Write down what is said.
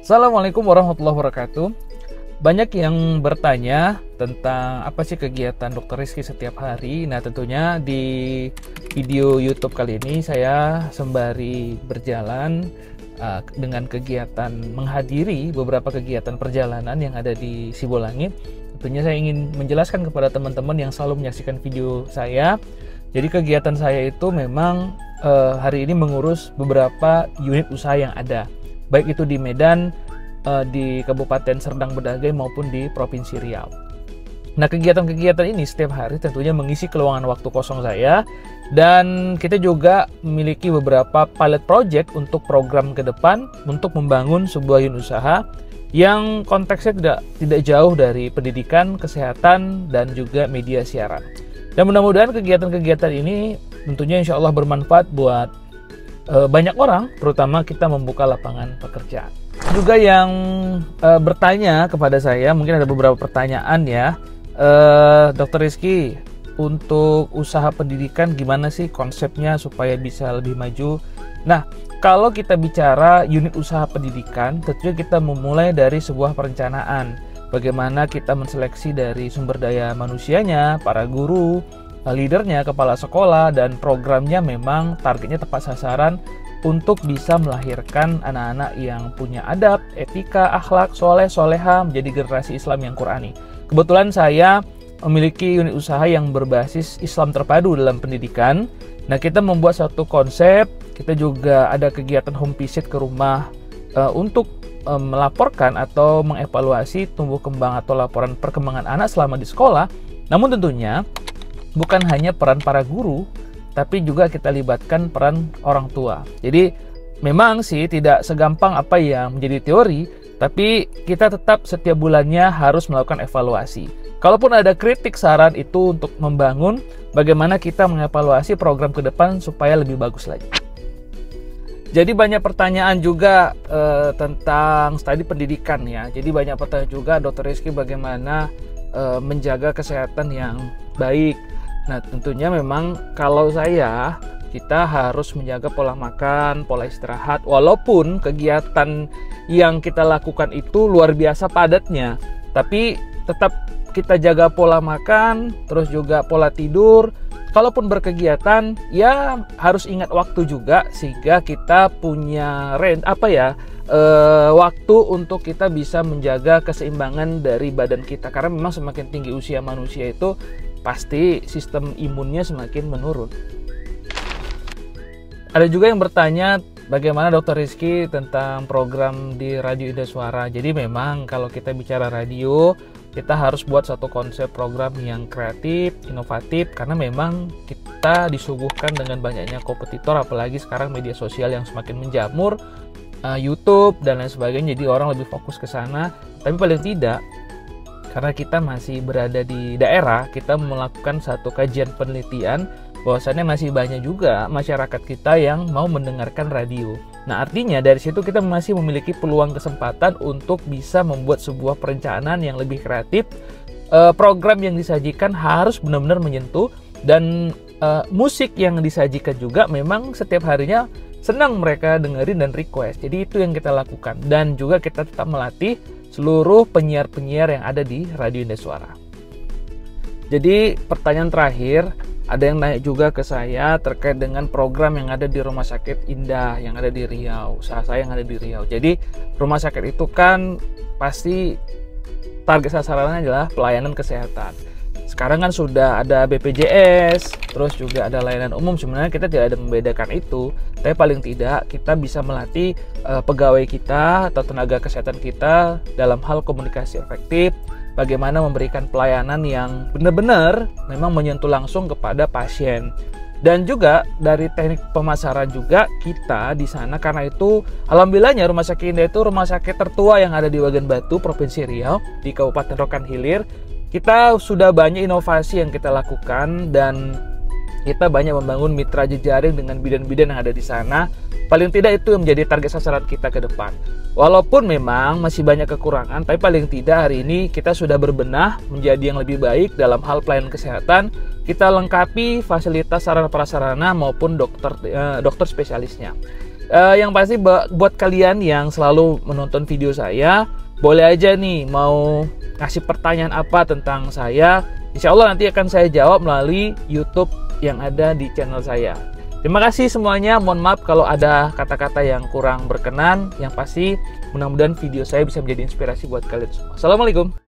Assalamualaikum warahmatullahi wabarakatuh. Banyak yang bertanya tentang apa sih kegiatan Dr. Rizky setiap hari. Nah, tentunya di video YouTube kali ini saya sembari berjalan dengan kegiatan menghadiri beberapa kegiatan perjalanan yang ada di Sibolangit. Tentunya saya ingin menjelaskan kepada teman-teman yang selalu menyaksikan video saya. Jadi kegiatan saya itu memang hari ini mengurus beberapa unit usaha yang ada, baik itu di Medan, di Kabupaten Serdang Bedagai maupun di Provinsi Riau. Nah, kegiatan-kegiatan ini setiap hari tentunya mengisi keluangan waktu kosong saya, dan kita juga memiliki beberapa pilot project untuk program ke depan untuk membangun sebuah unit usaha yang konteksnya tidak jauh dari pendidikan, kesehatan, dan juga media siaran. Dan mudah-mudahan kegiatan-kegiatan ini tentunya insya Allah bermanfaat buat banyak orang, terutama kita membuka lapangan pekerjaan. Juga yang bertanya kepada saya, mungkin ada beberapa pertanyaan ya, Dr. Rizky, untuk usaha pendidikan gimana sih konsepnya supaya bisa lebih maju? Nah, kalau kita bicara unit usaha pendidikan, tentunya kita memulai dari sebuah perencanaan. Bagaimana kita menseleksi dari sumber daya manusianya, para guru, leadernya, kepala sekolah, dan programnya memang targetnya tepat sasaran untuk bisa melahirkan anak-anak yang punya adab, etika, akhlak, soleh, soleha, menjadi generasi Islam yang Qurani. Kebetulan saya memiliki unit usaha yang berbasis Islam terpadu dalam pendidikan. Nah, kita membuat satu konsep, kita juga ada kegiatan home visit ke rumah untuk melaporkan atau mengevaluasi tumbuh kembang atau laporan perkembangan anak selama di sekolah. Namun tentunya bukan hanya peran para guru, tapi juga kita libatkan peran orang tua. Jadi memang sih tidak segampang apa yang menjadi teori, tapi kita tetap setiap bulannya harus melakukan evaluasi. Kalaupun ada kritik, saran itu untuk membangun bagaimana kita mengevaluasi program ke depan supaya lebih bagus lagi. Jadi banyak pertanyaan juga tentang studi pendidikan ya. Jadi banyak pertanyaan juga, Dr. Rizky, bagaimana menjaga kesehatan yang baik. Nah, tentunya memang kalau kita harus menjaga pola makan, pola istirahat, walaupun kegiatan yang kita lakukan itu luar biasa padatnya, tapi tetap kita jaga pola makan, terus juga pola tidur. Kalaupun berkegiatan, ya harus ingat waktu juga, sehingga kita punya waktu untuk kita bisa menjaga keseimbangan dari badan kita. Karena memang semakin tinggi usia manusia itu, pasti sistem imunnya semakin menurun. Ada juga yang bertanya bagaimana Dr. Rizky tentang program di Radio Indah Suara. Jadi memang kalau kita bicara radio, kita harus buat satu konsep program yang kreatif, inovatif, karena memang kita disuguhkan dengan banyaknya kompetitor, apalagi sekarang media sosial yang semakin menjamur, YouTube dan lain sebagainya, jadi orang lebih fokus ke sana. Tapi paling tidak, karena kita masih berada di daerah, kita melakukan satu kajian penelitian bahwasannya masih banyak juga masyarakat kita yang mau mendengarkan radio. Nah, artinya dari situ kita masih memiliki peluang kesempatan untuk bisa membuat sebuah perencanaan yang lebih kreatif. Program yang disajikan harus benar-benar menyentuh, dan musik yang disajikan juga memang setiap harinya senang mereka dengerin dan request. Jadi itu yang kita lakukan, dan juga kita tetap melatih seluruh penyiar-penyiar yang ada di Radio Indah Suara. Jadi pertanyaan terakhir, ada yang naik juga ke saya terkait dengan program yang ada di Rumah Sakit Indah yang ada di Riau, usaha saya yang ada di Riau. Jadi rumah sakit itu kan pasti target sasarannya adalah pelayanan kesehatan. Sekarang kan sudah ada BPJS, terus juga ada layanan umum. Sebenarnya kita tidak ada membedakan itu, tapi paling tidak kita bisa melatih pegawai kita atau tenaga kesehatan kita dalam hal komunikasi efektif, bagaimana memberikan pelayanan yang benar-benar memang menyentuh langsung kepada pasien. Dan juga dari teknik pemasaran juga kita di sana, karena itu alhamdulillahnya Rumah Sakit Indah itu rumah sakit tertua yang ada di Bagian Batu, Provinsi Riau, di Kabupaten Rokan Hilir. Kita sudah banyak inovasi yang kita lakukan, dan kita banyak membangun mitra jejaring dengan bidan-bidan yang ada di sana. Paling tidak itu yang menjadi target sasaran kita ke depan. Walaupun memang masih banyak kekurangan, tapi paling tidak hari ini kita sudah berbenah menjadi yang lebih baik dalam hal pelayanan kesehatan. Kita lengkapi fasilitas sarana prasarana maupun dokter spesialisnya. Yang pasti buat kalian yang selalu menonton video saya, boleh aja nih mau ngasih pertanyaan apa tentang saya. Insya Allah nanti akan saya jawab melalui YouTube yang ada di channel saya. Terima kasih semuanya. Mohon maaf kalau ada kata-kata yang kurang berkenan. Yang pasti mudah-mudahan video saya bisa menjadi inspirasi buat kalian semua. Assalamualaikum.